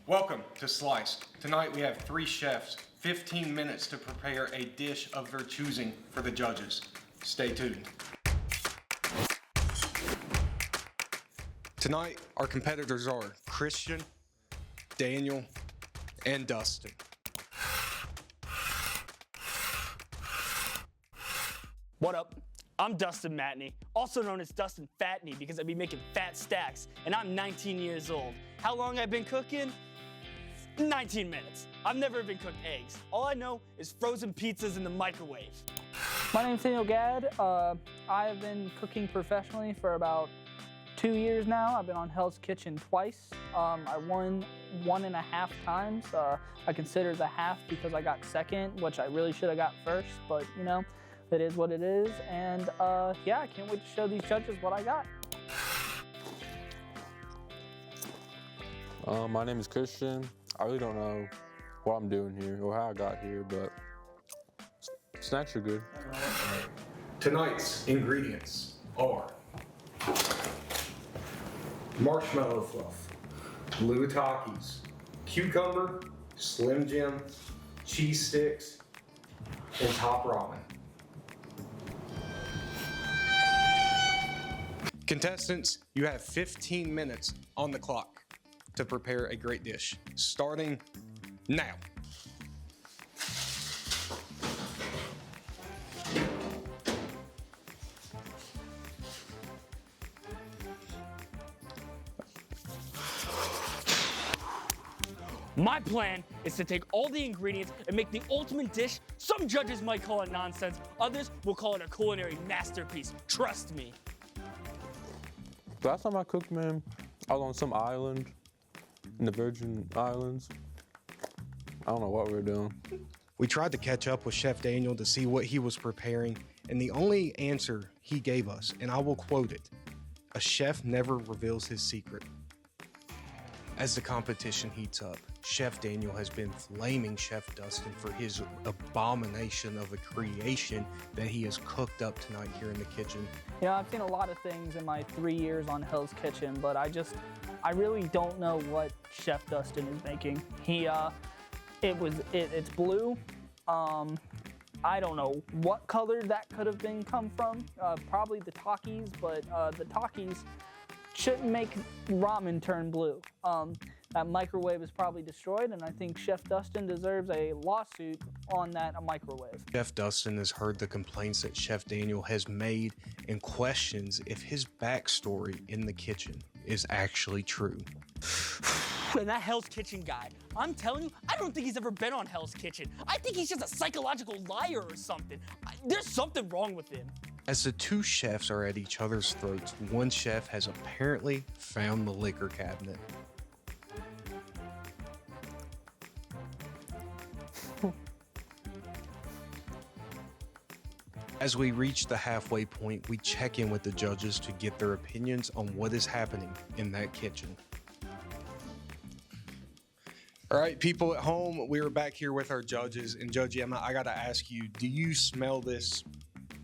Welcome to SLICED. Tonight we have 3 chefs, 15 minutes to prepare a dish of their choosing for the judges. Stay tuned. Tonight our competitors are Christian, Daniel, and Dustin. What up? I'm Dustin Matney, also known as Dustin Fatney because I be making fat stacks, and I'm 19 years old. How long I've been cooking? 19 minutes. I've never even cooked eggs. All I know is frozen pizzas in the microwave. My name's Daniel Gadd. I've been cooking professionally for about 2 years now. I've been on Hell's Kitchen twice. I won 1.5 times. I consider the half because I got second, which I really should have got first, but you know, it is what it is. And yeah, I can't wait to show these judges what I got. My name is Christian. I really don't know what I'm doing here or how I got here, but snacks are good. Tonight's ingredients are marshmallow fluff, blue Takis, cucumber, Slim Jim, cheese sticks, and top ramen. Contestants, you have 15 minutes on the clock to prepare a great dish, starting now. My plan is to take all the ingredients and make the ultimate dish. Some judges might call it nonsense, others will call it a culinary masterpiece. Trust me. Last time I cooked, man, I was on some island in the Virgin Islands. I don't know what we were doing. We tried to catch up with Chef Daniel to see what he was preparing, and the only answer he gave us, and I will quote it, "A chef never reveals his secret." As the competition heats up, Chef Daniel has been flaming Chef Dustin for his abomination of a creation that he has cooked up tonight here in the kitchen. You know, I've seen a lot of things in my 3 years on Hell's Kitchen, but I really don't know what Chef Dustin is making. It's blue. I don't know what color that could have come from. Probably the Takis, but the Takis shouldn't make ramen turn blue. That microwave is probably destroyed, and I think Chef Dustin deserves a lawsuit on that microwave. Chef Dustin has heard the complaints that Chef Daniel has made and questions if his backstory in the kitchen is actually true. And that Hell's Kitchen guy, I'm telling you, I don't think he's ever been on Hell's Kitchen. I think he's just a psychological liar or something. There's something wrong with him. As the 2 chefs are at each other's throats, one chef has apparently found the liquor cabinet. As we reach the halfway point, we check in with the judges to get their opinions on what is happening in that kitchen. All right, people at home, we are back here with our judges. And Judge Emma, I gotta ask you, do you smell this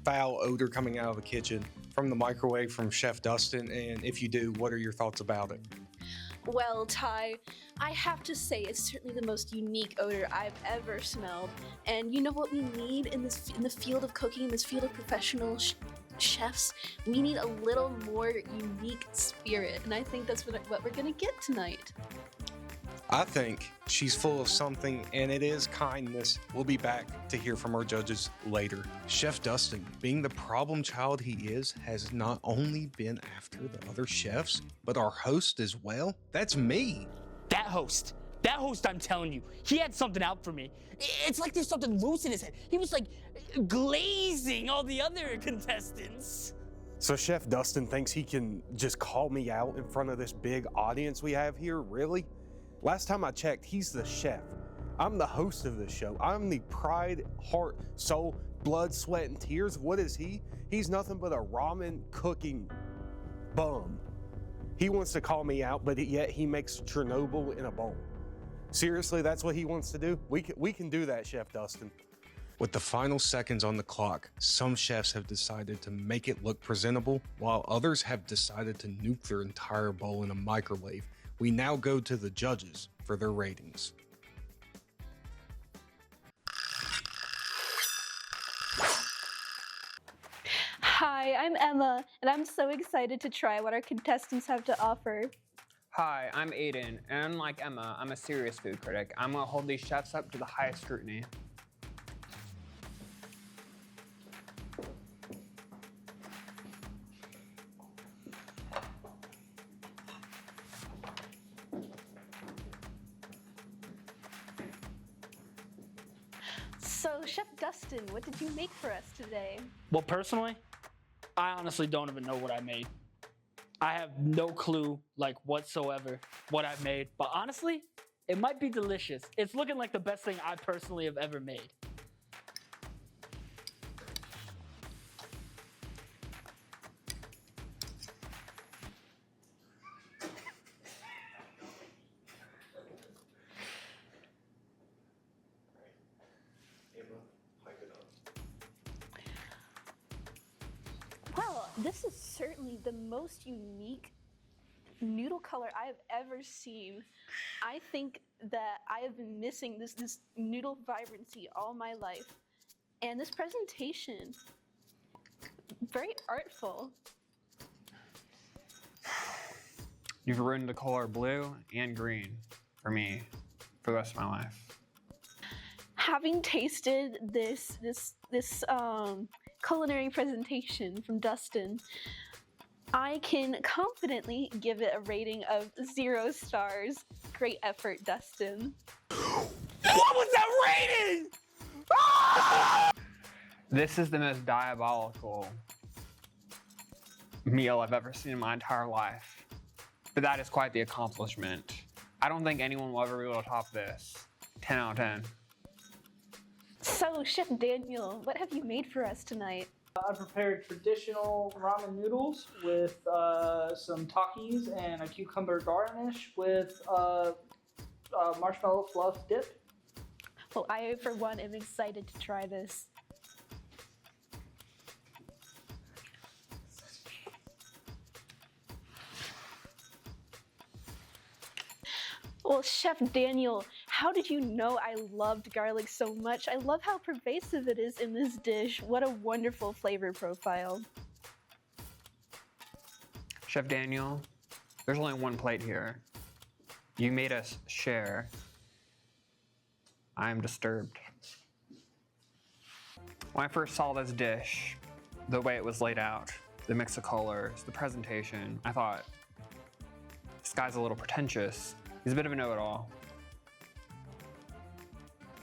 foul odor coming out of the kitchen from the microwave from Chef Dustin? And if you do, what are your thoughts about it? Well, Ty, I have to say it's certainly the most unique odor I've ever smelled. And you know what we need in the field of cooking, in this field of professional chefs? We need a little more unique spirit, and I think that's what we're gonna get tonight. I think she's full of something, and it is kindness. We'll be back to hear from our judges later. Chef Dustin, being the problem child he is, has not only been after the other chefs, but our host as well. That's me. That host, I'm telling you, he had something out for me. It's like there's something loose in his head. He was like glazing all the other contestants. So Chef Dustin thinks he can just call me out in front of this big audience we have here, really? Last time I checked, he's the chef. I'm the host of the show. I'm the pride, heart, soul, blood, sweat, and tears. What is he? He's nothing but a ramen cooking bum. He wants to call me out, but yet he makes Chernobyl in a bowl. Seriously, that's what he wants to do? We can do that, Chef Dustin. With the final seconds on the clock, some chefs have decided to make it look presentable, while others have decided to nuke their entire bowl in a microwave, We now go to the judges for their ratings. Hi, I'm Emma, and I'm so excited to try what our contestants have to offer. Hi, I'm Aiden, and unlike Emma, I'm a serious food critic. I'm gonna hold these chefs up to the highest scrutiny. So, Chef Dustin, what did you make for us today? Well, personally, I honestly don't even know what I made. I have no clue, like, whatsoever what I've made. But honestly, it might be delicious. It's looking like the best thing I personally have ever made. Well, this is certainly the most unique noodle color I have ever seen. I think that I have been missing this noodle vibrancy all my life. And this presentation, very artful. You've ruined the color blue and green for me for the rest of my life. Having tasted this culinary presentation from Dustin, I can confidently give it a rating of 0 stars. Great effort, Dustin. What was that rating? This is the most diabolical meal I've ever seen in my entire life. But that is quite the accomplishment. I don't think anyone will ever be able to top this. 10 out of 10. So, Chef Daniel, what have you made for us tonight? I prepared traditional ramen noodles with some Takis and a cucumber garnish with marshmallow fluff dip. Well, I, for one, am excited to try this. Well, Chef Daniel, how did you know I loved garlic so much? I love how pervasive it is in this dish. What a wonderful flavor profile. Chef Daniel, there's only one plate here. You made us share. I am disturbed. When I first saw this dish, the way it was laid out, the mix of colors, the presentation, I thought, this guy's a little pretentious. He's a bit of a know-it-all.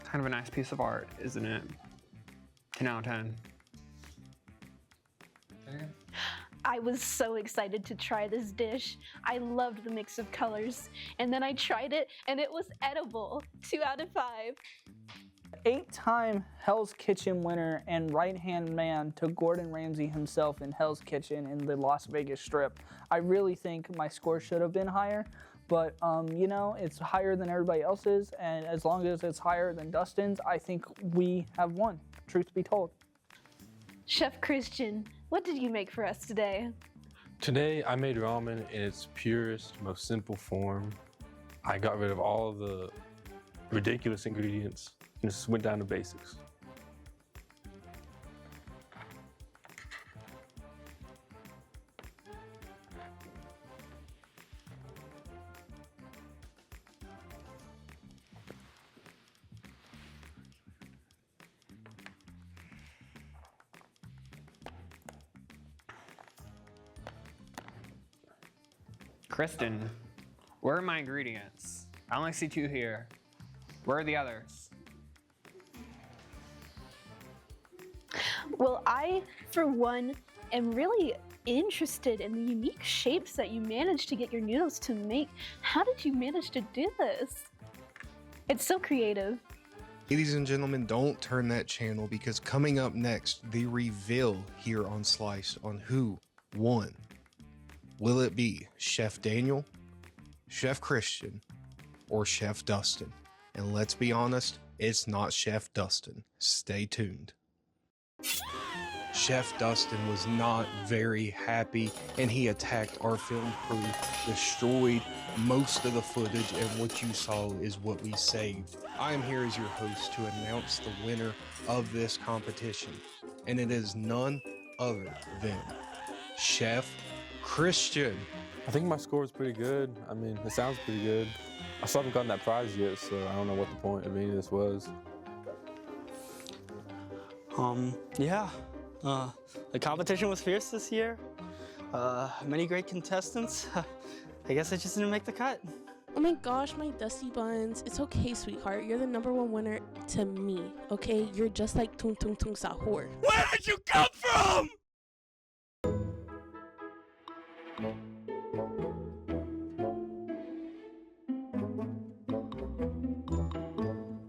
Kind of a nice piece of art, isn't it? 10 out of 10. I was so excited to try this dish. I loved the mix of colors. And then I tried it, and it was edible. 2 out of 5. 8-time Hell's Kitchen winner and right-hand man to Gordon Ramsay himself in Hell's Kitchen in the Las Vegas Strip. I really think my score should have been higher, but you know, it's higher than everybody else's, and as long as it's higher than Dustin's, I think we have won, truth be told. Chef Christian, what did you make for us today? Today I made ramen in its purest, most simple form. I got rid of all the ridiculous ingredients and just went down to basics. Kristen, where are my ingredients? I only see 2 here. Where are the others? Well, I, for one, am really interested in the unique shapes that you managed to get your noodles to make. How did you manage to do this? It's so creative. Ladies and gentlemen, don't turn that channel, because coming up next, the reveal here on Slice on who won. Will it be Chef Daniel, Chef Christian, or Chef Dustin? And let's be honest, it's not Chef Dustin. Stay tuned. Chef Dustin was not very happy, and he attacked our film crew, destroyed most of the footage, and what you saw is what we saved. I am here as your host to announce the winner of this competition, and it is none other than Chef Christian. I think my score is pretty good. I mean, it sounds pretty good. I still haven't gotten that prize yet, so I don't know what the point of any of this was. Yeah. The competition was fierce this year. Many great contestants. I guess I just didn't make the cut. Oh my gosh, my dusty buns. It's okay, sweetheart. You're the #1 winner to me, okay? You're just like Tung Tung Tung Sahur. Where did you come from?